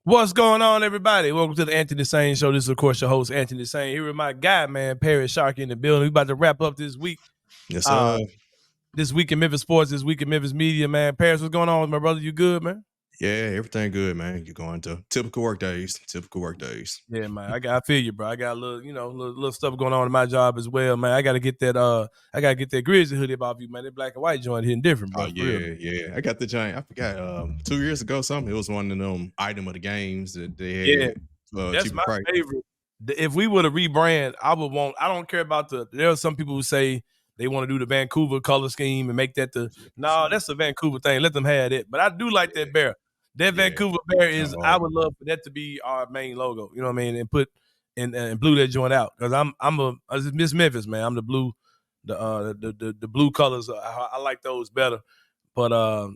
What's going on, everybody? Welcome to the Anthony Sain Show. This is, of course, your host, Anthony Sain. Here with my guy, man, Perry Sharkey in the building. We about to wrap up this week. Yes, sir. This week in Memphis sports, this week in Memphis media, man. Paris, what's going on with my brother? You good, man? Yeah, everything good, man. You're going to typical work days. Yeah, man. I feel you, bro. I got a little stuff going on in my job as well, man. I gotta get that Grizz hoodie off you, man. That black and white joint hitting different, bro. Oh yeah. I got the giant. I forgot 2 years ago something. It was one of them item of the games that they had. That's my favorite. If we were to rebrand, I don't care about there are some people who say they want to do the Vancouver color scheme and make that that's the Vancouver thing. Let them have it. But I do like that bear. That Vancouver bear is, I would love for that to be our main logo. You know what I mean? And put and blue that joint out. Because I'm Miss Memphis, man. I'm the blue, the blue colors. I like those better. But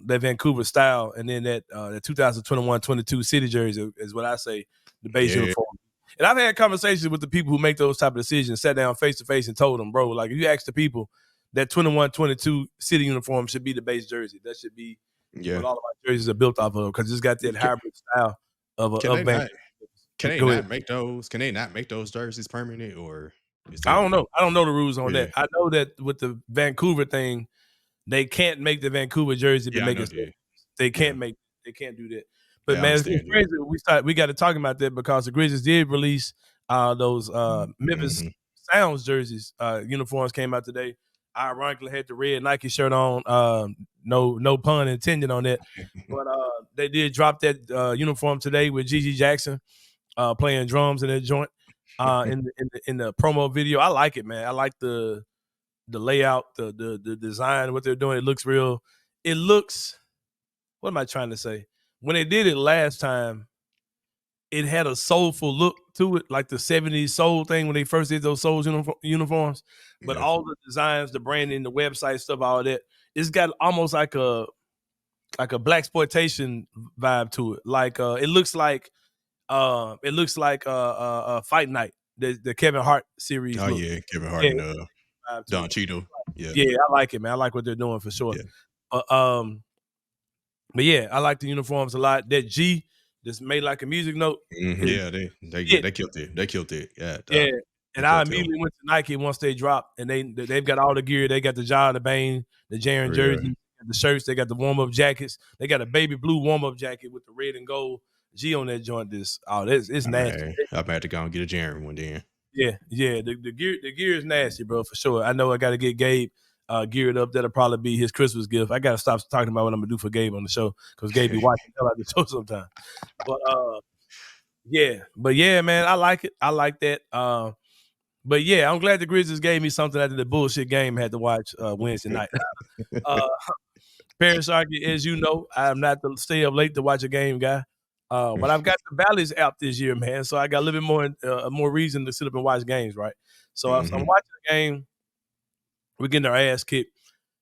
that Vancouver style, and then that 2021-22 city jersey is what I say the base uniform. And I've had conversations with the people who make those type of decisions, sat down face to face and told them, bro, like if you ask the people that 21-22 city uniform should be the base jersey. That should be what all of my jerseys are built off of, because it's got that hybrid style of Vancouver. Can they not make those jerseys permanent, or I don't know. I don't know the rules on that. I know that with the Vancouver thing, they can't make the Vancouver jersey, but make it. They can't do that. But man, it's crazy. We got to talk about that because the Grizzlies did release those Memphis Sounds jerseys. Uniforms came out today. I ironically had the red Nike shirt on. No pun intended on that. But they did drop that uniform today with Gigi Jackson playing drums in that joint in the promo video. I like it, man. I like the layout, the design, what they're doing. It looks real. It looks. What am I trying to say? When they did it last time, it had a soulful look to it, like the 70s soul thing when they first did those soul uniforms. But all the designs, the branding, the website stuff, all that, it's got almost like a blaxploitation vibe to it. Like it looks like Fight Night, the Kevin Hart series. Oh yeah, Kevin Hart and Don Cheadle. Yeah, I like it, man. I like what they're doing for sure. Yeah. But yeah, I like the uniforms a lot. That G just made like a music note. Yeah, they killed it. They killed it. Yeah. And I immediately went to Nike once they dropped, and they've got all the gear. They got the Ja, the Bane, the Jaren jersey, the shirts. They got the warm up jackets. They got a baby blue warm up jacket with the red and gold G on that joint. It's nasty. I'm about to go and get a Jaren one then. Yeah. The gear is nasty, bro, for sure. I know I got to get Gabe geared up. That'll probably be his Christmas gift. I got to stop talking about what I'm gonna do for Gabe on the show, because Gabe be watching the hell out of the show sometimes. But yeah, man, I like it. I like that. But yeah, I'm glad the Grizzlies gave me something after the bullshit game I had to watch Wednesday night. Perry Sharkey, as you know, I'm not the stay up late to watch a game guy. But I've got the Bally's app this year, man. So I got a little bit more reason to sit up and watch games, right? So I'm watching the game. We're getting our ass kicked,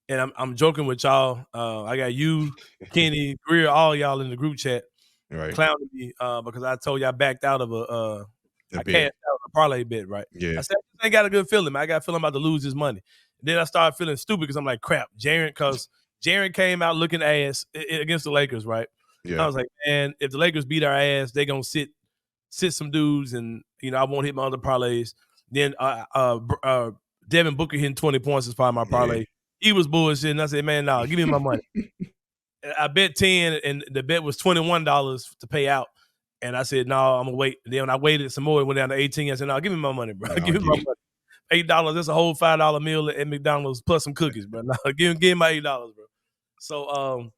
and I'm joking with y'all. I got you, Kenny, Greer, all y'all in the group chat, clowning me because I told you I backed out of a parlay bet, right? Yeah. I said I ain't got a good feeling, man. I got a feeling I'm about to lose this money. And then I started feeling stupid because I'm like, crap, because Jaren came out looking ass against the Lakers, right? Yeah. I was like, man, if the Lakers beat our ass, they're gonna sit some dudes, and I won't hit my other parlays. Then Devin Booker hitting 20 points as part of my parlay. Yeah. He was bullshitting. And I said, man, no, give me my money. I bet 10, and the bet was $21 to pay out. And I said, no, I'm going to wait. And then when I waited some more, it went down to 18. I said, no, give me my money, bro. Give me my money. $8, that's a whole $5 meal at McDonald's plus some cookies, bro. No, give me my $8, bro. So,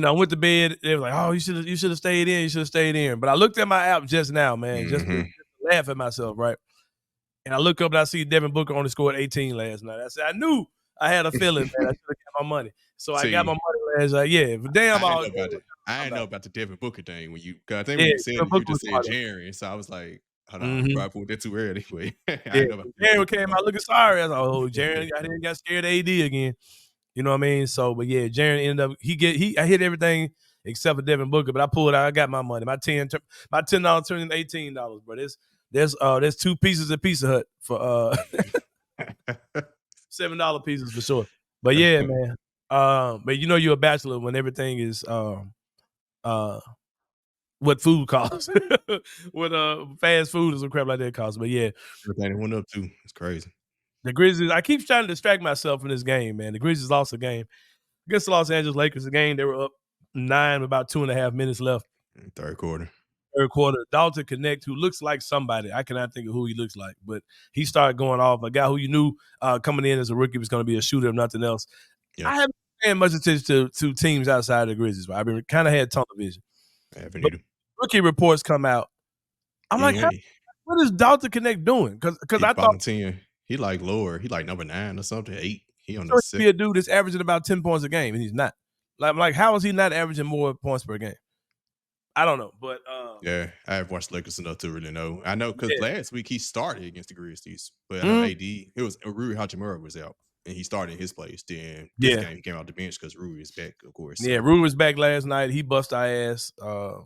I went to bed. They were like, oh, you should have stayed in. You should have stayed in. But I looked at my app just now, man, just to laugh at myself, right? And I look up and I see Devin Booker only scored 18 last night. I said, I knew I had a feeling, man. I should have got my money. So I got my money last night. Yeah, but damn, I didn't know about the Devin Booker thing when you said it, you just said Jaren. So I was like, hold on, I put that too early. Jaren came out looking sorry. I was like, oh, Jaren, I didn't got scared of AD again. You know what I mean? So, but yeah, Jaren ended up I hit everything except for Devin Booker, but I pulled out. I got my money. My $10 turned into $18, bro. There's two pieces of Pizza Hut for $7 pieces for sure. But yeah, man. But you're a bachelor when everything is what food costs, what fast food or some crap like that costs. But yeah, everything went up too. It's crazy. The Grizzlies. I keep trying to distract myself from this game, man. The Grizzlies lost a game against the Los Angeles Lakers. The game they were up 9, about 2.5 minutes left. Third quarter. Dalton Connect, who looks like somebody. I cannot think of who he looks like, but he started going off. A guy who you knew coming in as a rookie was going to be a shooter, if nothing else. Yeah. I haven't paying much attention to teams outside of the Grizzlies. I've been kind of had tunnel vision. Rookie reports come out. I'm like, what is Dalton Connect doing? Because I thought 10. He like lower. He like number 9 or something. 8. He on the be a dude that's averaging about 10 points a game, and he's not. Like, how is he not averaging more points per game? I don't know, but yeah, I have watched Lakers enough to really know. I know because last week he started against the Grizzlies, but I know AD. It was Rui Hachimura was out, and he started in his place. Then this game he came out the bench because Rui is back, of course. Yeah, Rui was back last night. He bust our ass. I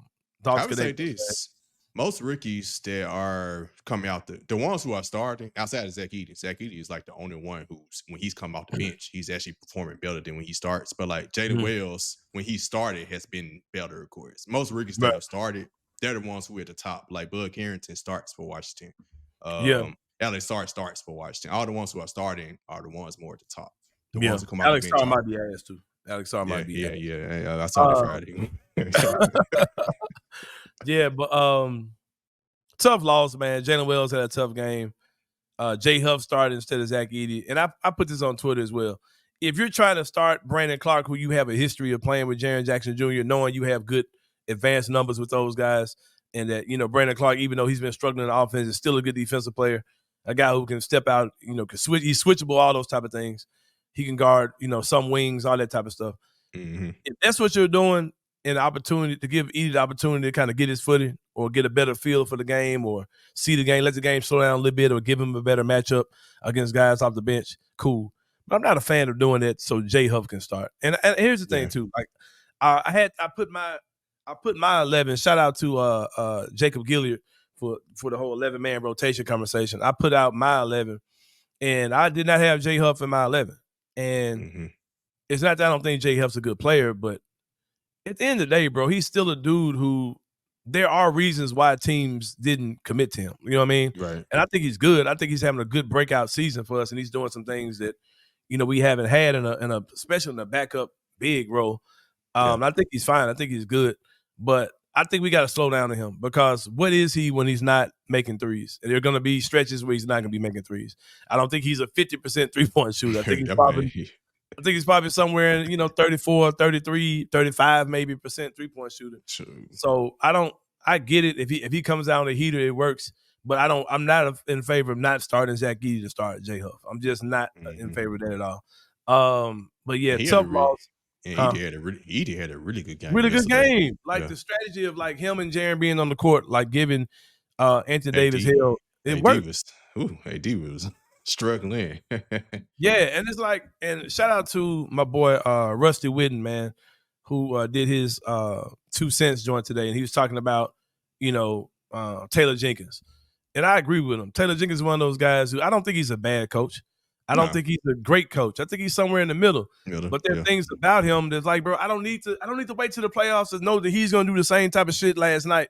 would say this. Most rookies that are coming out, the ones who are starting outside of Zach Edey is like the only one who's, when he's come off the bench, he's actually performing better than when he starts. But like Jaylen Wells, when he started, has been better, of course. Most rookies that have started, they're the ones who are at the top. Like Bud Carrington starts for Washington. Alex Sarr starts for Washington. All the ones who are starting are the ones more at the top. The ones who come out Alex the bench. Sarr might be ass too. Alex Sarr might be ass. Yeah. I saw that Friday. Yeah, but tough loss, man. Jaylen Wells had a tough game. Jay Huff started instead of Zach Edey. And I put this on Twitter as well. If you're trying to start Brandon Clark, who you have a history of playing with Jaren Jackson Jr., knowing you have good advanced numbers with those guys, and that, Brandon Clark, even though he's been struggling in the offense, is still a good defensive player, a guy who can step out, can switch, he's switchable, all those type of things. He can guard, some wings, all that type of stuff. Mm-hmm. If that's what you're doing, an opportunity to give Edey the opportunity to kind of get his footing or get a better feel for the game or see the game, let the game slow down a little bit or give him a better matchup against guys off the bench, cool. But I'm not a fan of doing that so Jay Huff can start. And here's the thing too, like I put my 11, shout out to Jacob Gilliard for the whole 11-man rotation conversation. I put out my 11 and I did not have Jay Huff in my 11. And it's not that I don't think Jay Huff's a good player, but at the end of the day, bro, he's still a dude who there are reasons why teams didn't commit to him. You know what I mean? Right. And I think he's good. I think he's having a good breakout season for us, and he's doing some things that, we haven't had in a especially in a backup big role. I think he's fine. I think he's good. But I think we got to slow down to him because what is he when he's not making threes? And there are going to be stretches where he's not going to be making threes. I don't think he's a 50% three-point shooter. I think he's probably somewhere in, 34, 33, 35 maybe percent three-point shooter. True. So I get it. If he comes out on a heater, it works. But I'm not in favor of not starting Zach Edey to start Jay Huff. I'm just not in favor of that at all. But yeah, tough loss. And Edey had a really good game. Really good game. Like the strategy of like him and Jaren being on the court, like giving Anthony Davis hell. It worked. AD was struggling. Yeah, and it's like, and shout out to my boy Rusty Whitten, man, who did his 2 cents joint today, and he was talking about, Taylor Jenkins. And I agree with him. Taylor Jenkins is one of those guys who I don't think he's a bad coach. I don't think he's a great coach. I think he's somewhere in the middle. But there are things about him that's like, bro, I don't need to wait till the playoffs to know that he's gonna do the same type of shit last night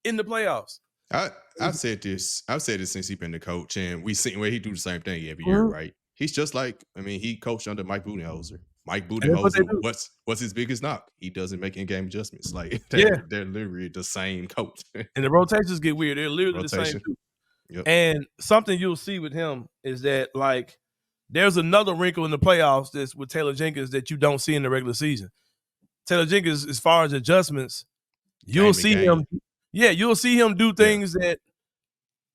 in the playoffs. I've said this since he's been the coach, and we seen where he do the same thing every year, right? He's just like, he coached under Mike Budenholzer. Mike Budenholzer, what's his biggest knock? He doesn't make in-game adjustments. Like they're literally the same coach. And the rotations get weird. They're literally the same too. Yep. And something you'll see with him is that, like, there's another wrinkle in the playoffs that's with Taylor Jenkins that you don't see in the regular season. Taylor Jenkins, as far as adjustments, you'll see him do things that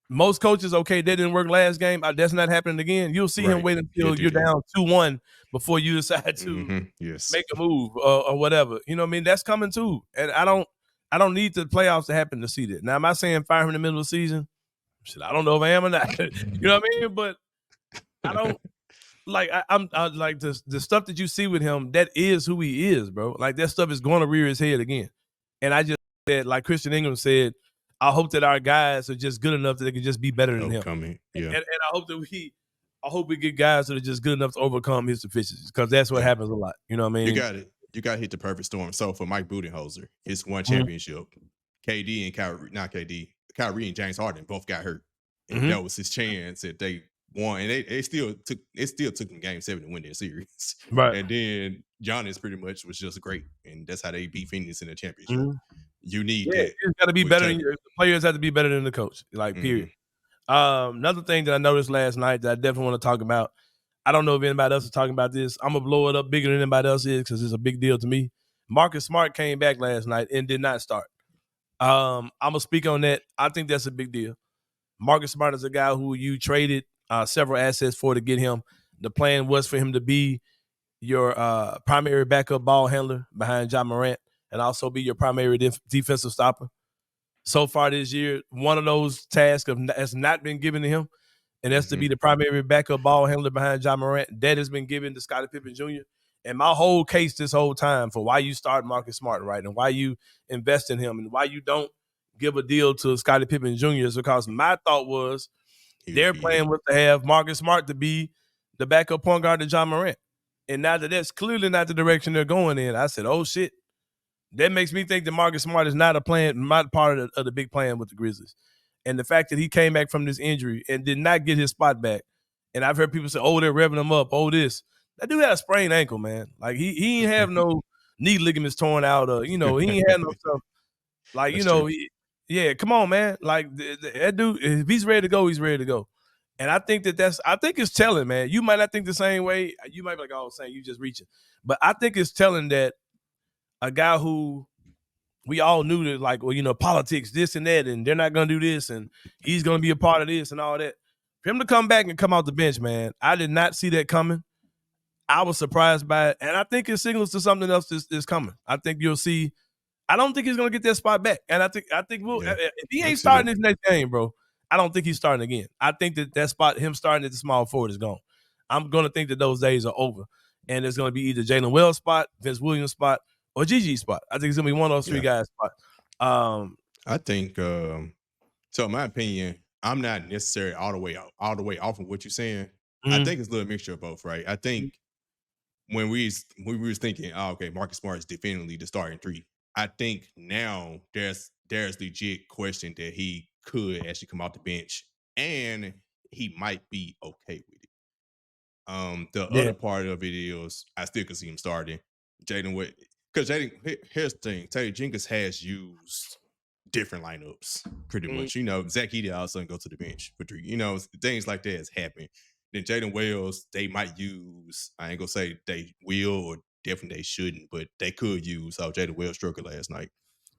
most coaches, they didn't work last game. That's not happening again. You'll see him wait until you're down 2-1 before you decide to make a move or whatever. You know what I mean? That's coming too. And I don't need the playoffs to happen to see that. Now, am I saying fire him in the middle of the season? Shit, I don't know if I am or not. You know what I mean? But I don't like. I'm like the stuff that you see with him. That is who he is, bro. Like that stuff is going to rear his head again. And I just said, like Christian Ingram said, I hope that our guys are just good enough that they can just be better than him. Yeah. And I hope we get guys that are just good enough to overcome his deficiencies because that's what happens a lot. You know what I mean? You got it. You got to hit the perfect storm. So for Mike Budenholzer, it's one championship. KD and Kyrie and James Harden both got hurt, and that was his chance that they won, and it still took them Game 7 to win their series. Right. And then Giannis pretty much was just great, and that's how they beat Phoenix in the championship. You need that. It's got to be better. The players have to be better than the coach. Like, period. Another thing that I noticed last night that I definitely want to talk about. I don't know if anybody else is talking about this. I'm gonna blow it up bigger than anybody else is because it's a big deal to me. Marcus Smart came back last night and did not start. I'm gonna speak on that. I think that's a big deal. Marcus Smart is a guy who you traded several assets for to get him. The plan was for him to be your primary backup ball handler behind Ja Morant and also be your primary defensive stopper. So far this year, one of those tasks has not been given to him, and that's to be the primary backup ball handler behind Ja Morant. That has been given to Scottie Pippen Jr. And my whole case this whole time for why you start Marcus Smart, right, and why you invest in him and why you don't give a deal to Scottie Pippen Jr. is because my thought was their plan was to have Marcus Smart to be the backup point guard to Ja Morant. And now that that's clearly not the direction they're going in, I said, oh, shit. That makes me think that Marcus Smart is not part of the big plan with the Grizzlies. And the fact that he came back from this injury and did not get his spot back. And I've heard people say, oh, they're revving him up. Oh, this. That dude had a sprained ankle, man. Like, he ain't have no knee ligaments torn out. Or, he ain't had no stuff. Like, come on, man. Like, that dude, if he's ready to go, he's ready to go. And I think I think it's telling, man. You might not think the same way. You might be like, oh, Sain, you just reaching. But I think it's telling that a guy who we all knew that, like, well, politics, this and that, and they're not going to do this, and he's going to be a part of this and all that. For him to come back and come out the bench, man, I did not see that coming. I was surprised by it, and I think it signals to something else is coming. I think you'll see. I don't think he's going to get that spot back, and I think if he ain't starting this next game, bro, I don't think he's starting again. I think that spot, him starting at the small forward, is gone. I'm going to think that those days are over, and it's going to be either Jaylen Wells spot, Vince Williams spot, or Gigi spot. I think it's gonna be one of those three guys spot. I think so in my opinion, I'm not necessarily all the way off of what you're saying. I think it's a little mixture of both, right? I think when we was thinking, oh, okay, Marcus Smart is definitely the starting three. I think now there's legit question that he could actually come out the bench and he might be okay with it. The other part of it is I still could see him starting. Jaylen, because here's the thing, Taylor Jenkins has used different lineups pretty much. Zach Edey all of a sudden go to the bench for 3. Things like that has happened. Then Jaylen Wells, they might use, I ain't gonna say they will or definitely they shouldn't, but they could use Jaylen Wells struggled last night.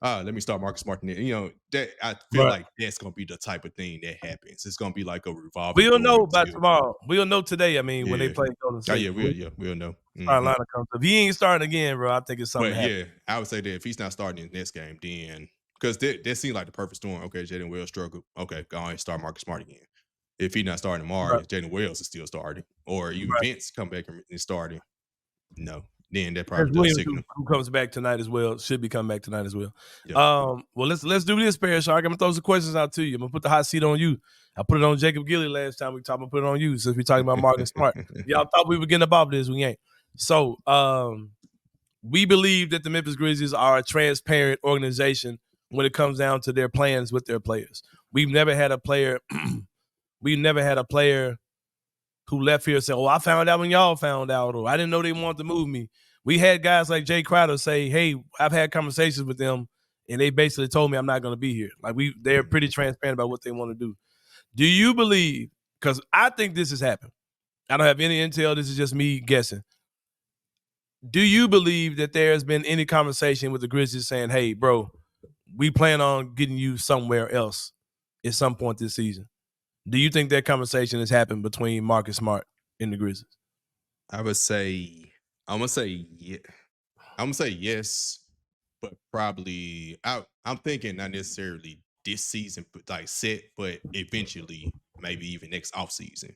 Let me start Marcus Smart. That I feel like that's gonna be the type of thing that happens. It's gonna be like a revolving. We'll know by tomorrow. We'll know today. I mean, when they play Golden State. We'll know. Carolina comes up. If he ain't starting again, bro, I think it's something. But I would say that if he's not starting in this game, then because that seems like the perfect storm. Okay, Jaylen Wells struggled. Okay, go on and start Marcus Smart again. If he's not starting tomorrow, Jaylen Wells is still starting, or even Vince come back and starting. No. Then that probably does signal. Who comes back tonight as well, should be coming back tonight as well. Well, let's do this, Pair Shark. I'm gonna throw some questions out to you. I'm gonna put the hot seat on you. I put it on Jacob Gilly last time we talked. I'm gonna put it on you since we're talking about Marcus Smart. Y'all thought we were getting above this, we ain't. So we believe that the Memphis Grizzlies are a transparent organization when it comes down to their plans with their players. We've never had a player who left here and said, oh, I found out when y'all found out, or I didn't know they wanted to move me. We had guys like Jay Crowder say, hey, I've had conversations with them, and they basically told me I'm not going to be here. Like, they're pretty transparent about what they want to do. Do you believe, because I think this has happened. I don't have any intel. This is just me guessing. Do you believe that there has been any conversation with the Grizzlies saying, hey, bro, we plan on getting you somewhere else at some point this season? Do you think that conversation has happened between Marcus Smart and the Grizzlies? I'm gonna say yes, but probably I'm thinking not necessarily this season, like set, but eventually maybe even next offseason.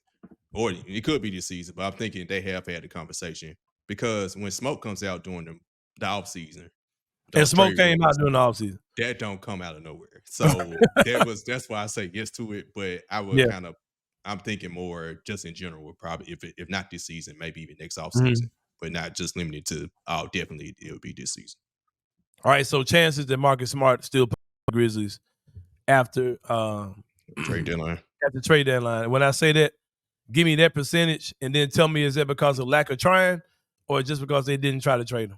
Or it could be this season, but I'm thinking they have had a conversation because when smoke comes out during the offseason, and smoke came out during the offseason, that don't come out of nowhere. So that's why I say yes to it. But I would I'm thinking more just in general, probably if not this season, maybe even next offseason, but not just limited to definitely it'll be this season. All right, so chances that Marcus Smart still Grizzlies after trade deadline. At the trade deadline. When I say that, give me that percentage and then tell me, is that because of lack of trying or just because they didn't try to trade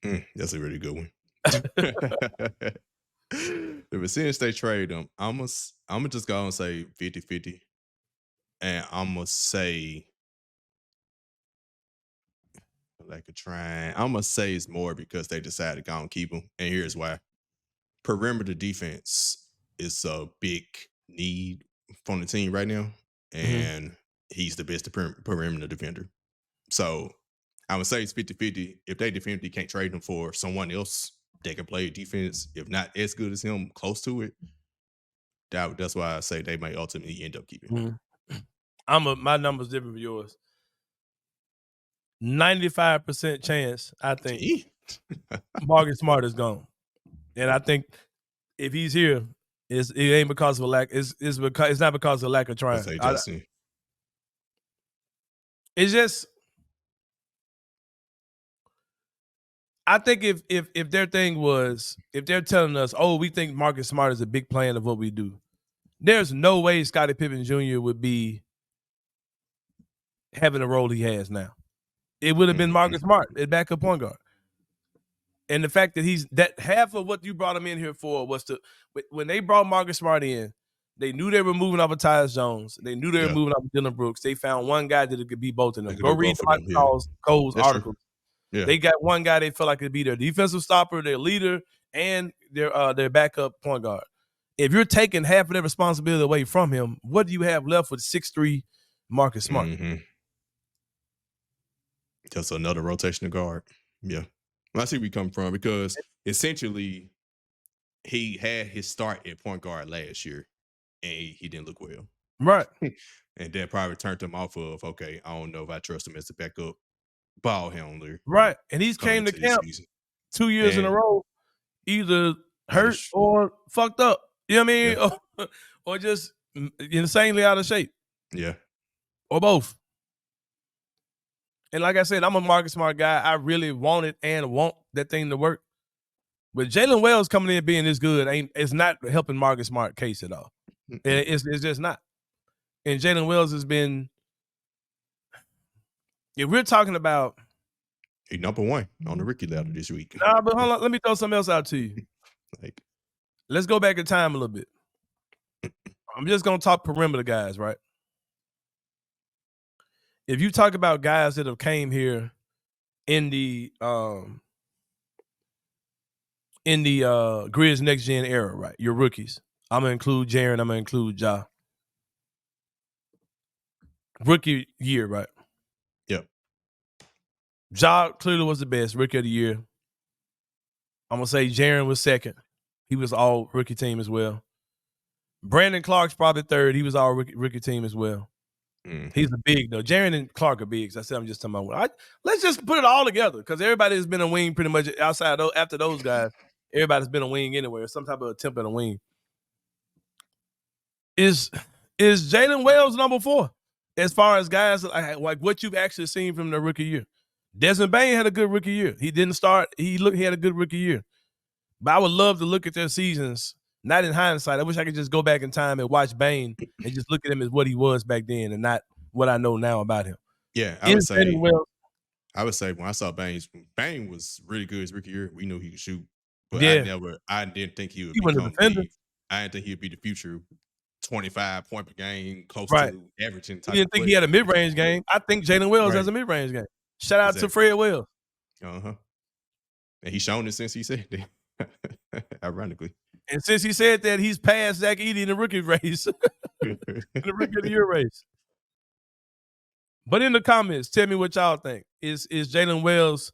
him? That's a really good one. The percentage they trade him, I'm gonna just go and say 50-50. And I'm gonna say lack of trying. I'm gonna say it's more because they decided to go and keep him. And here's why. Perimeter defense is a big need from the team right now, and he's the best perimeter defender. So I would say it's 50-50. If they definitively can't trade him for someone else that can play defense, if not as good as him, close to it, that's why I say they might ultimately end up keeping him. My number's different from yours. 95% chance, I think, Marcus Smart is gone. And I think if he's here, it ain't because of a lack. It's not because of lack of trying. It's just, I think if their thing was, if they're telling us, oh, we think Marcus Smart is a big plan of what we do, there's no way Scottie Pippen Jr. would be having the role he has now. It would have been Marcus Smart at backup point guard. And the fact that that half of what you brought him in here for was when they brought Marcus Smart in, they knew they were moving off of Tyus Jones. They knew they were moving off of Dylan Brooks. They found one guy that could be both of them. Go read Mike Cole's article. Yeah. They got one guy they felt like could be their defensive stopper, their leader, and their backup point guard. If you're taking half of their responsibility away from him, what do you have left with 6'3" Marcus Smart? Just another rotational guard. Yeah. I see where you come from because essentially he had his start at point guard last year and he didn't look well. Right. And that probably turned him off of, okay, I don't know if I trust him as a backup ball handler. Right. And he's came to camp 2 years in a row, either hurt or fucked up. You know what I mean? Yeah. Or just insanely out of shape. Yeah. Or both. And like I said, I'm a Marcus Smart guy. I really wanted and want that thing to work. But Jaylen Wells coming in being this good it's not helping Marcus Smart case at all. It's just not. And Jaylen Wells has been, if we're talking about, he's number one on the rookie ladder this week. Nah, but hold on, let me throw something else out to you. Let's go back in time a little bit. I'm just gonna talk perimeter guys, right? If you talk about guys that have came here in the Grizz next gen era, right? Your rookies. I'm gonna include Jaren. I'm gonna include Ja. Rookie year, right? Yep. Ja clearly was the best rookie of the year. I'm gonna say Jaren was second. He was all rookie team as well. Brandon Clark's probably third. He was all rookie team as well. He's a big though. Jaren and Clark are bigs. I said I'm just talking about. Let's just put it all together because everybody has been a wing pretty much outside after those guys. Everybody's been a wing anywhere, some type of attempt at a wing. Is Jaylen Wells number 4 as far as guys like what you've actually seen from the rookie year? Desmond Bane had a good rookie year. He didn't start. He had a good rookie year. But I would love to look at their seasons. Not in hindsight. I wish I could just go back in time and watch Bane and just look at him as what he was back then and not what I know now about him. Yeah, I would say when I saw Bane was really good his rookie year. We knew he could shoot, but I didn't think he would become I didn't think he would be the future 25 point per game, close to averaging. You didn't think he had a mid-range game. I think Jaylen Wells has a mid-range game. Shout out to Fred Wells. And he's shown it since he said that. Ironically. And since he said that, he's passed Zach Edey in the rookie race. In the rookie of the year race. But in the comments, tell me what y'all think. Is Jaylen Wells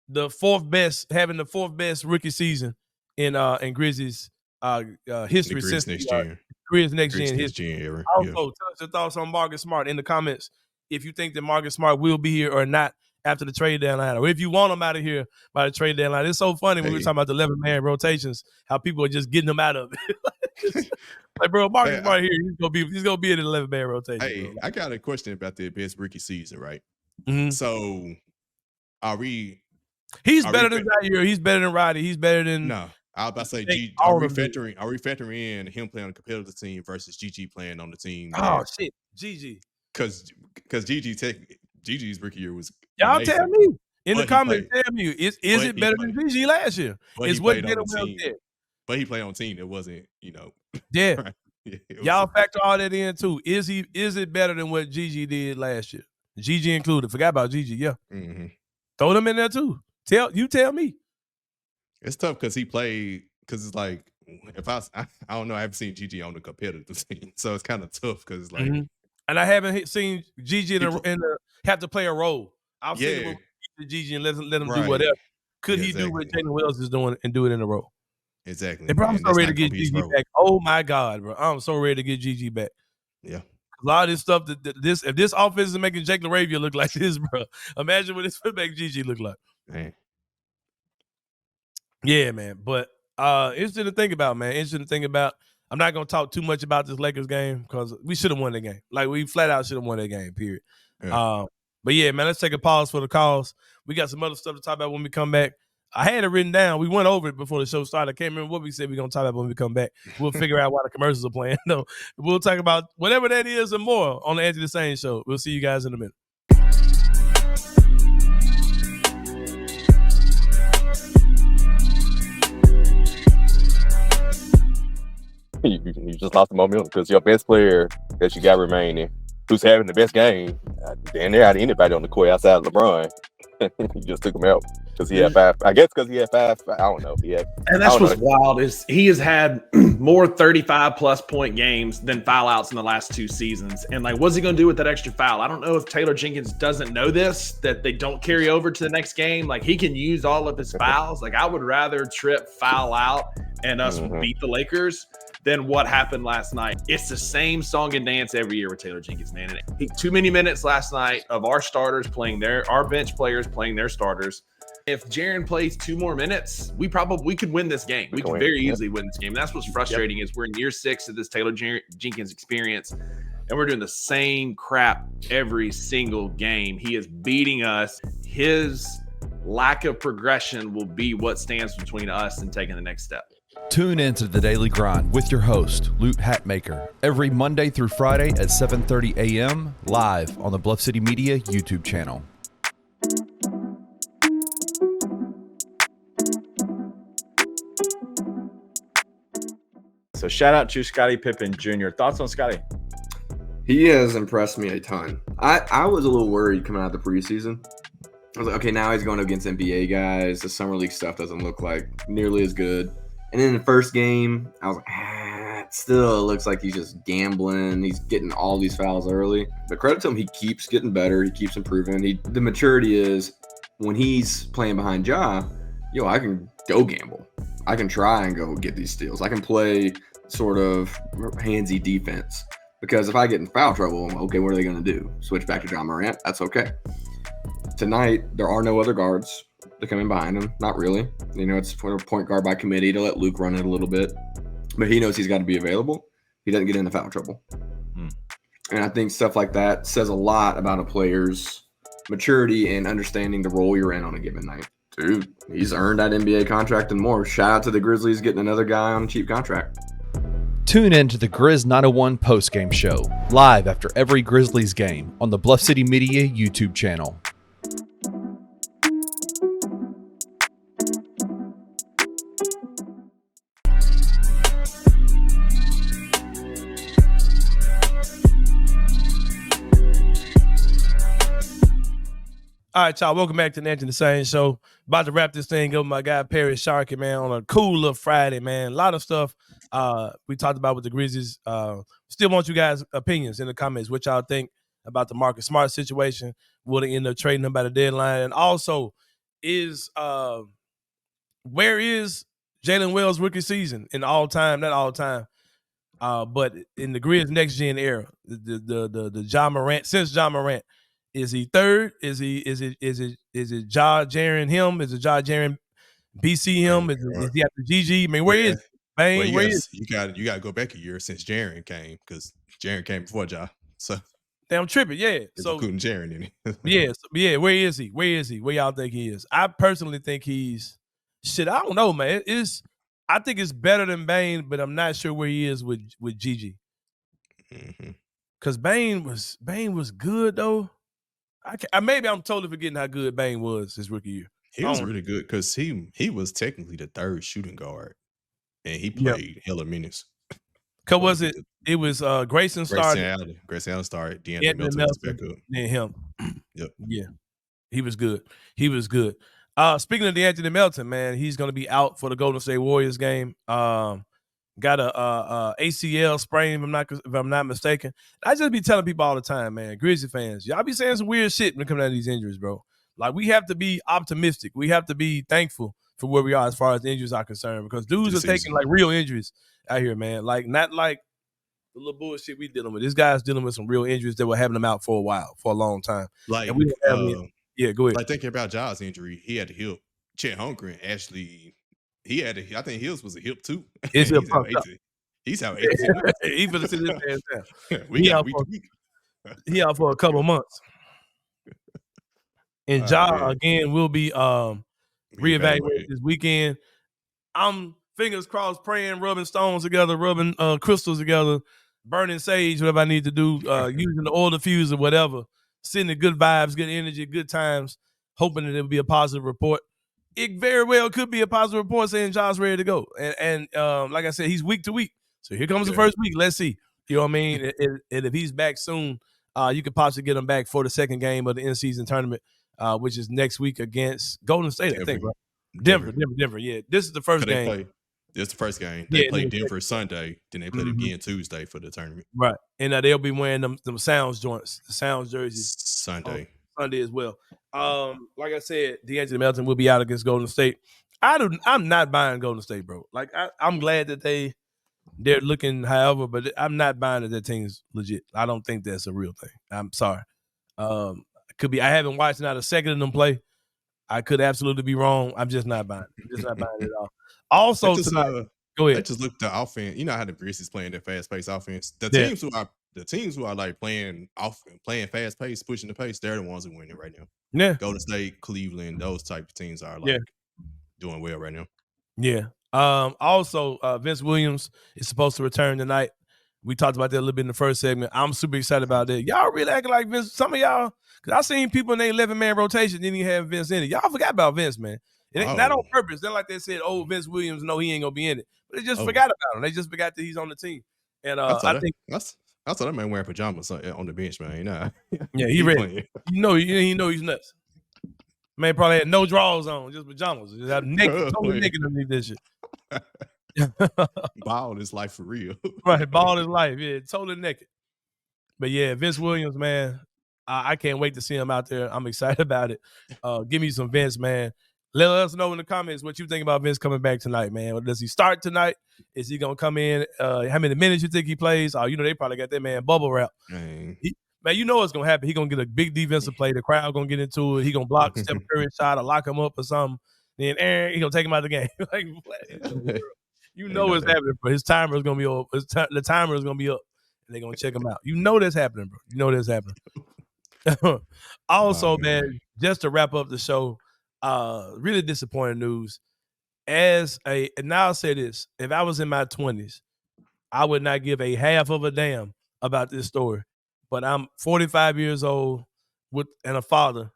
having the fourth best rookie season in Grizzlies history since Grizz next gen history? Also, tell us your thoughts on Marcus Smart in the comments. If you think that Marcus Smart will be here or not after the trade deadline, or if you want him out of here by the trade deadline. It's so funny when we're talking about the 11-man rotations, how people are just getting them out of it. Like, bro, Marcus Smart here, he's gonna be in the 11-man rotation. Hey, bro. I got a question about the best rookie season, right? So, He's better than Zaire. He's better than Roddy. He's better than. No, I was about to say, are we factoring in him playing on a competitive team versus GG playing on the team? Oh shit, GG. Because GG's rookie year was y'all amazing. Tell me in the comments. Tell me, is it better than GG last year? Is what Jaylen Wells did. But he played on team. It wasn't, Yeah. Y'all factor all that in too. Is it better than what GG did last year? GG included. Forgot about GG. Yeah. Mm-hmm. Throw them in there too. Tell me. It's tough because he played. Because it's like, if I don't know, I haven't seen GG on the competitive team, so it's kind of tough because like, and I haven't seen GG have to play a role. I've seen him with GG and let him do whatever. Could he do what Jaylen Wells is doing and do it in a row? Exactly. And bro, I'm so ready to get GG back. Oh my God, bro. I'm so ready to get GG back. Yeah. A lot of this stuff if this offense is making Jake LaRavia look like this, bro. Imagine what this would make GG look like. Man. Yeah, man. But interesting to think about, man. I'm not gonna talk too much about this Lakers game because we should have won the game. Like we flat out should have won that game, period. Yeah. But yeah, man, let's take a pause for the calls. We got some other stuff to talk about when we come back. I had it written down. We went over it before the show started. I can't remember what we said we're going to talk about when we come back. We'll figure out why the commercials are playing. No, we'll talk about whatever that is and more on the Edge of the Sain show. We'll see you guys in a minute. You just lost the momentum because your best player that you got remaining, who's having the best game, damn near out of anybody on the court outside of LeBron. You just took him out because he had 5. I guess because he had 5. I don't know. And that's what's wild is he has had more 35-plus point games than foul outs in the last 2 seasons. And like, what's he going to do with that extra foul? I don't know if Taylor Jenkins doesn't know this, that they don't carry over to the next game. Like he can use all of his fouls. Like I would rather trip foul out and us beat the Lakers than what happened last night. It's the same song and dance every year with Taylor Jenkins, man. And too many minutes last night of our starters playing our bench players playing their starters. If Jaren plays 2 more minutes, we could win this game. We could very easily win this game. And that's what's frustrating is we're in year 6 of this Taylor Jenkins experience, and we're doing the same crap every single game. He is beating us. His lack of progression will be what stands between us and taking the next step. Tune in to The Daily Grind with your host, Loot Hatmaker, every Monday through Friday at 7:30 a.m. live on the Bluff City Media YouTube channel. So shout out to Scottie Pippen Jr. Thoughts on Scottie? He has impressed me a ton. I was a little worried coming out of the preseason. I was like, okay, now he's going against NBA guys. The summer league stuff doesn't look like nearly as good. And in the first game, I was like, it still looks like he's just gambling. He's getting all these fouls early. But credit to him, he keeps getting better. He keeps improving. The maturity is when he's playing behind Ja, I can go gamble. I can try and go get these steals. I can play sort of handsy defense. Because if I get in foul trouble, okay, what are they going to do? Switch back to John Morant? That's okay. Tonight, there are no other guards to come in behind him. Not really. It's for a point guard by committee to let Luke run it a little bit. But he knows he's got to be available. He doesn't get into foul trouble. And I think stuff like that says a lot about a player's maturity and understanding the role you're in on a given night. Dude, he's earned that NBA contract and more. Shout out to the Grizzlies getting another guy on a cheap contract. Tune in to the Grizz 901 postgame show, live after every Grizzlies game on the Bluff City Media YouTube channel. All right, y'all. Welcome back to the Edge of the Sain show. About to wrap this thing up with my guy Perry Sharkey, man, on a cool little Friday, man. A lot of stuff we talked about with the Grizzlies. Still want you guys' opinions in the comments. What y'all think about the Marcus Smart situation? Will they end up trading him by the deadline? And also, where is Jaylen Wells' rookie season in not all time, but in the Grizz next gen era, the Ja Morant, since Ja Morant. Is he third? Is it Ja Jaren him? Is it Ja Jaren BC him? Is he after GG? I mean, where is Bang? Well, you got to go back a year since Jaren came because Jaren came before Ja. So damn tripping, yeah. So including Jaren in it. yeah. Where is he? Where y'all think he is? I personally think he's shit. I don't know, man. I think it's better than Bane, but I'm not sure where he is with Gigi. Because Bane was good though. Maybe I'm totally forgetting how good Bane was his rookie year. He was really good because he was technically the third shooting guard, and he played hella minutes. Cause was it? It was Grayson started. Grayson Allen started. DeAndre Melton was back up. Then him. Yep. Yeah, he was good. He was good. Speaking of DeAndre Melton, man, he's going to be out for the Golden State Warriors game. Got a ACL sprain, if I'm not mistaken. I just be telling people all the time, man, Grizzly fans, y'all be saying some weird shit when it comes down to these injuries, bro. Like, we have to be optimistic. We have to be thankful for where we are as far as injuries are concerned, because dudes are taking like real injuries out here, man. Like, not like the little bullshit we dealing with. This guy's dealing with some real injuries that were having him out for a long time. Like, and we yeah, go ahead. Like, thinking about Ja's injury, he had the hip. Chet Holmgren actually. I think his was a hip too. He's out 18. He for the sit his ass down. He out for a couple months. And Ja again will be reevaluated this weekend. I'm fingers crossed, praying, rubbing stones together, rubbing crystals together, burning sage, whatever I need to do, using the oil diffuser, whatever, sending good vibes, good energy, good times, hoping that it'll be a positive report. It very well could be a positive report saying John's ready to go. And like I said, he's week to week. So here comes the first week. Let's see. You know what I mean? And if he's back soon, you could possibly get him back for the second game of the in-season tournament, which is next week against Golden State, I think, right? Denver. Yeah, this is the first game. This is the first game. They played Denver Sunday, then they played again Tuesday for the tournament. Right. And they'll be wearing them Sounds joints, the Sounds jerseys. Sunday as well. Like I said, DeAndre Melton will be out against Golden State. I'm not buying Golden State, bro. Like I'm glad that they're looking, however, but I'm not buying that team's legit. I don't think that's a real thing. I'm sorry. Could be. I haven't watched not a second of them play. I could absolutely be wrong. I'm just not buying it. I'm just not buying it at all. Also, tonight, go ahead. I just looked at the offense. You know how the Grizzlies playing their fast-paced offense. The teams who are like playing fast pace, pushing the pace, they're the ones who winning right now. Yeah. Golden State, Cleveland, those type of teams are like doing well right now. Yeah. Also, Vince Williams is supposed to return tonight. We talked about that a little bit in the first segment. I'm super excited about that. Y'all really acting like Vince. Some of y'all, because I seen people in their 11-man rotation didn't even have Vince in it. Y'all forgot about Vince, man. It ain't not on purpose. They're like they said, Vince Williams, no, he ain't gonna be in it. But they just forgot about him. They just forgot that he's on the team. And I think I saw that man wearing pajamas on the bench, man. Yeah, he ready. He know he's nuts. Man probably had no drawers on, just pajamas. Just have totally naked underneath this shit. Bald is life for real. Right, bald is life. Yeah, totally naked. But yeah, Vince Williams, man, I can't wait to see him out there. I'm excited about it. Give me some Vince, man. Let us know in the comments what you think about Vince coming back tonight, man. Does he start tonight? Is he gonna come in? How many minutes you think he plays? They probably got that man bubble wrap. Man, you know what's gonna happen. He gonna get a big defensive play. The crowd gonna get into it. He gonna block Steph Curry shot or lock him up or something. Then he gonna take him out of the game. Like, you know what's happening, bro. His timer is gonna be up. The timer is gonna be up, and they're gonna check him out. You know that's happening, bro. You know that's happening. Also, man, just to wrap up the show. Really disappointing news. And now I'll say this: if I was in my 20s, I would not give a half of a damn about this story. But I'm 45 years old and a father,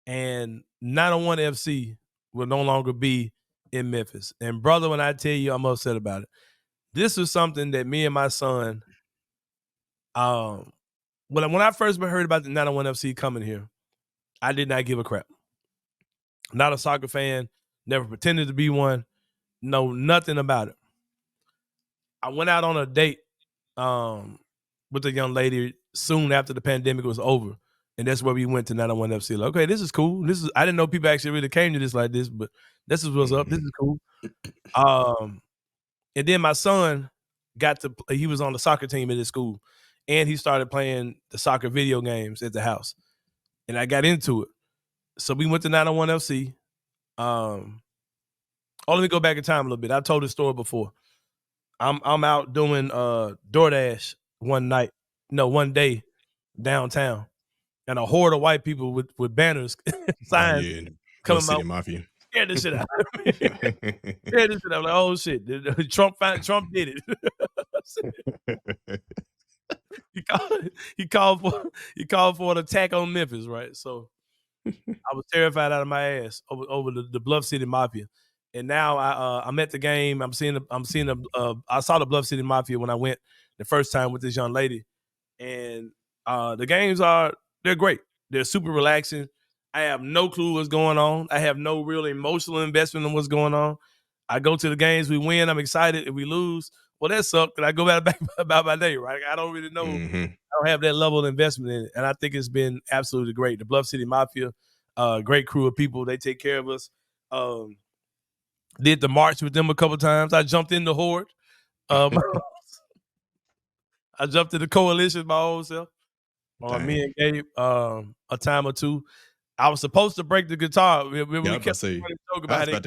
and 901 FC will no longer be in Memphis. And brother, when I tell you I'm upset about it, this is something that me and my son, when I first heard about the 901 FC coming here, I did not give a crap. Not a soccer fan, never pretended to be one, know nothing about it. I went out on a date with a young lady soon after the pandemic was over, and that's where we went to 901 FC. Like, okay, this is cool. I didn't know people actually really came to this like this, but this is what's up. This is cool. And then my son he was on the soccer team at his school, and he started playing the soccer video games at the house, and I got into it. So we went to 901 FC. Let me go back in time a little bit. I told this story before. I'm out doing DoorDash one day downtown, and a horde of white people with banners, signs coming out. Mafia. scared this shit out of me. Scared this shit out. I'm like, oh shit, Trump did it. He called for an attack on Memphis, right? So I was terrified out of my ass over the Bluff City Mafia. And now I'm at the game. I saw the Bluff City Mafia when I went the first time with this young lady. And the games they're great. They're super relaxing. I have no clue what's going on. I have no real emotional investment in what's going on. I go to the games, we win, I'm excited. If we lose, well, that sucked. And I go back about my day, right? I don't really know. Mm-hmm. I don't have that level of investment in it. And I think it's been absolutely great. The Bluff City Mafia, great crew of people. They take care of us. Did the march with them a couple times. I jumped in the horde. I jumped in the coalition my own self. Me and Gabe, a time or two. I was supposed to break the guitar. We kept talk about it.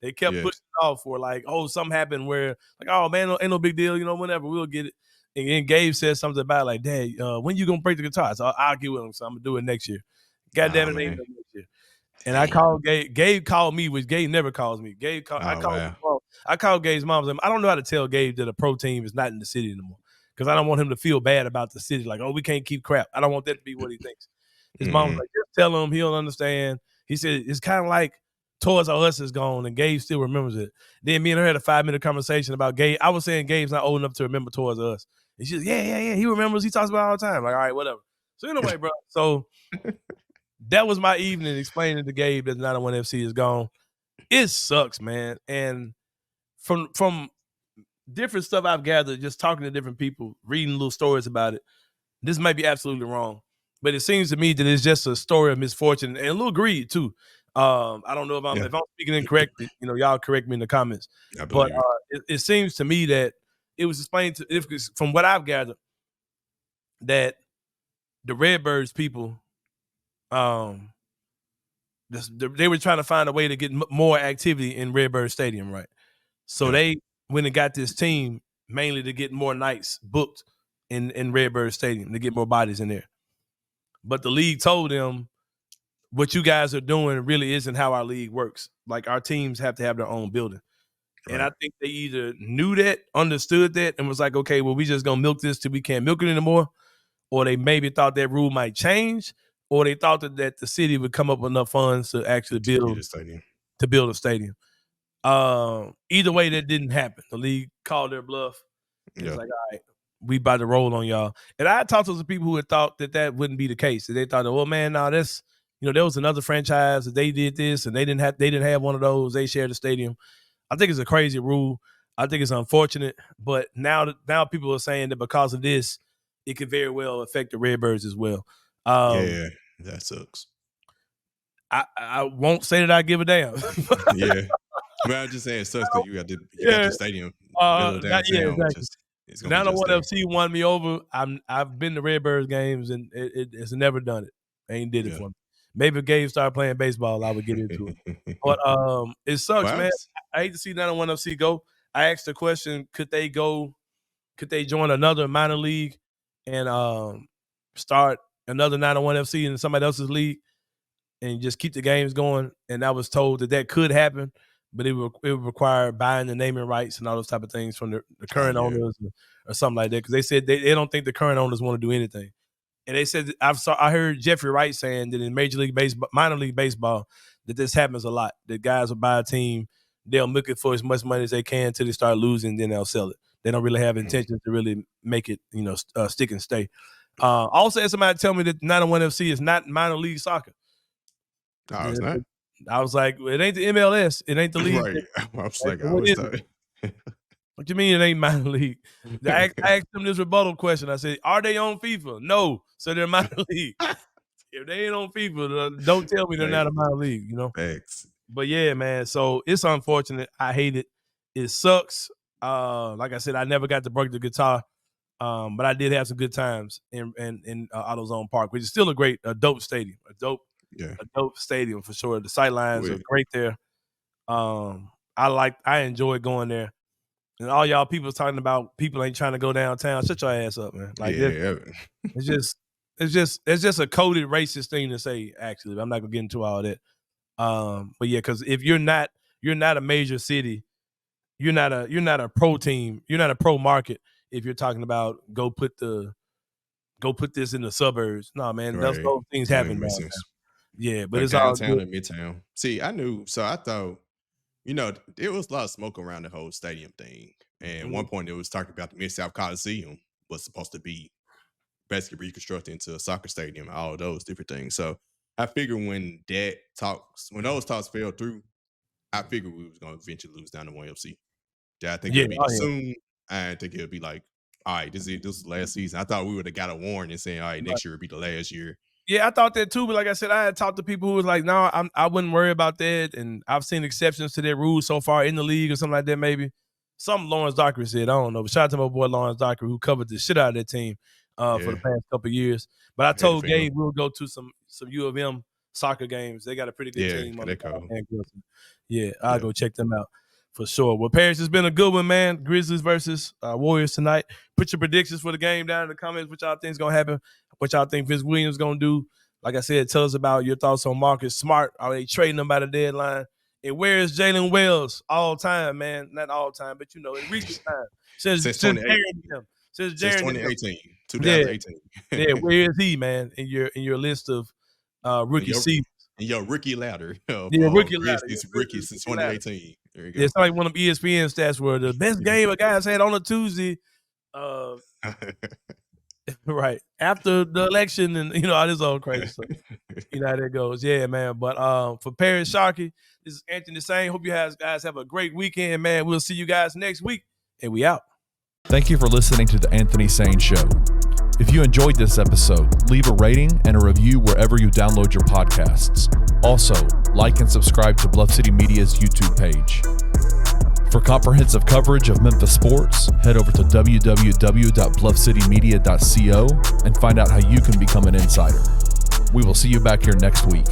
They kept pushing it off for like, oh, something happened where like, oh man, ain't no big deal, whenever we'll get it. And then Gabe said something about like, Dad, when you gonna break the guitar? So I'll get with him. So I'm gonna do it next year. God damn it, ain't no next year. And I called Gabe. Gabe called me, which Gabe never calls me. I called Gabe's mom. I don't know how to tell Gabe that a pro team is not in the city anymore because I don't want him to feel bad about the city. Like, oh, we can't keep crap. I don't want that to be what he thinks. His mom was like, just tell him, he'll understand. He said, it's kind of like Toys R Us is gone, and Gabe still remembers it. Then me and her had a 5-minute conversation about Gabe. I was saying Gabe's not old enough to remember Toys R Us. And she said, yeah, he remembers. He talks about it all the time. Like, all right, whatever. So anyway, bro, so that was my evening explaining to Gabe that 901 FC is gone. It sucks, man. And from different stuff I've gathered, just talking to different people, reading little stories about it, this might be absolutely wrong. But it seems to me that it's just a story of misfortune and a little greed too. I don't know if I'm speaking incorrectly. Y'all correct me in the comments. But it seems to me that it was explained from what I've gathered that the Redbirds people, they were trying to find a way to get more activity in Redbird Stadium, right? So they went and got this team mainly to get more nights booked in Redbird Stadium to get more bodies in there. But the league told them, what you guys are doing really isn't how our league works. Like, our teams have to have their own building. Right. And I think they either knew that, understood that, and was like, okay, well, we just going to milk this till we can't milk it anymore. Or they maybe thought that rule might change. Or they thought that the city would come up with enough funds to actually build a stadium. Either way, that didn't happen. The league called their bluff. It's like, all right, we about to roll on y'all. And I talked to some people who had thought that wouldn't be the case. They thought, well, man, now that's, there was another franchise that they did this and they didn't have one of those. They shared the stadium. I think it's a crazy rule. I think it's unfortunate. But now people are saying that because of this, it could very well affect the Redbirds as well. That sucks. I won't say that I give a damn. Yeah. But I'm just saying it sucks because you got the stadium downtown. Exactly. 901 FC won me over. I've been to Redbirds games and it's never done it. Ain't did it for me. Maybe if Gabe started playing baseball, I would get into it. But it sucks, man. I hate to see 901 FC go. I asked the question, could they join another minor league and start another 901 FC in somebody else's league and just keep the games going? And I was told that could happen. But it would require buying the naming rights and all those type of things from the current owners or something like that. Because they said they don't think the current owners want to do anything. And they said I heard Jeffrey Wright saying that in Major League Baseball, minor league baseball, that this happens a lot. That guys will buy a team, they'll milk it for as much money as they can until they start losing, then they'll sell it. They don't really have intention to really make it, stick and stay. Also, had somebody tell me that 901 FC is not minor league soccer. Oh, it's not. I was like, it ain't the MLS. It ain't the league. Right. I was like, what you mean it ain't minor league? I asked them this rebuttal question. I said, are they on FIFA? No. So they're minor league. If they ain't on FIFA, don't tell me they're not a minor league, Thanks. But yeah, man. So it's unfortunate. I hate it. It sucks. Like I said, I never got to break the guitar. But I did have some good times in AutoZone Park, which is still a dope stadium. A dope stadium for sure. The sightlines are great there. I enjoy going there. And all y'all people talking about people ain't trying to go downtown. Shut your ass up, man. Like it's just a coded racist thing to say, actually. I'm not gonna get into all that. But yeah, because if you're not a major city, you're not a pro team, you're not a pro market. If you're talking about go put this in the suburbs, no man, those things happen downtown. Yeah, but it's downtown all and midtown. See, I thought, it was a lot of smoke around the whole stadium thing. And at one point, it was talking about the Mid-South Coliseum was supposed to be basically reconstructed into a soccer stadium, all of those different things. So I figured when those talks fell through, I figured we was going to eventually lose down to 1FC. I think it'll be soon. I think it'll be like, all right, this is last season. I thought we would have got a warning saying, all right, next year will be the last year. Yeah, I thought that too, but like I said, I had talked to people who was like, no, I wouldn't worry about that, and I've seen exceptions to that rule so far in the league or something like that maybe. Something Lawrence Dockery said, I don't know, but shout out to my boy Lawrence Dockery who covered the shit out of that team for the past couple of years. But I told Gabe we'll go to some U of M soccer games. They got a pretty good team. I'll go check them out for sure. Well, Parrish, it's been a good one, man. Grizzlies versus Warriors tonight. Put your predictions for the game down in the comments. What y'all think is going to happen? What y'all think Vince Williams going to do? Like I said, tell us about your thoughts on Marcus Smart. Are they trading him by the deadline? And where is Jaylen Wells all time, man? Not all time, but in recent time. Since 2018. 2018. Yeah, where is he, man, in your list of rookie seasons? In your rookie ladder. Rookie ladder. It's rookie since 2018. There you go. It's like one of them ESPN stats where the best game a guys had on a Tuesday. Right. After the election and, all this old crazy stuff. How that goes. Yeah, man. But for Parrish Sharkey, this is Anthony Sain. Hope you guys have a great weekend, man. We'll see you guys next week, and we out. Thank you for listening to the Anthony Sain Show. If you enjoyed this episode, leave a rating and a review wherever you download your podcasts. Also, like and subscribe to Bluff City Media's YouTube page. For comprehensive coverage of Memphis sports, head over to www.bluffcitymedia.co and find out how you can become an insider. We will see you back here next week.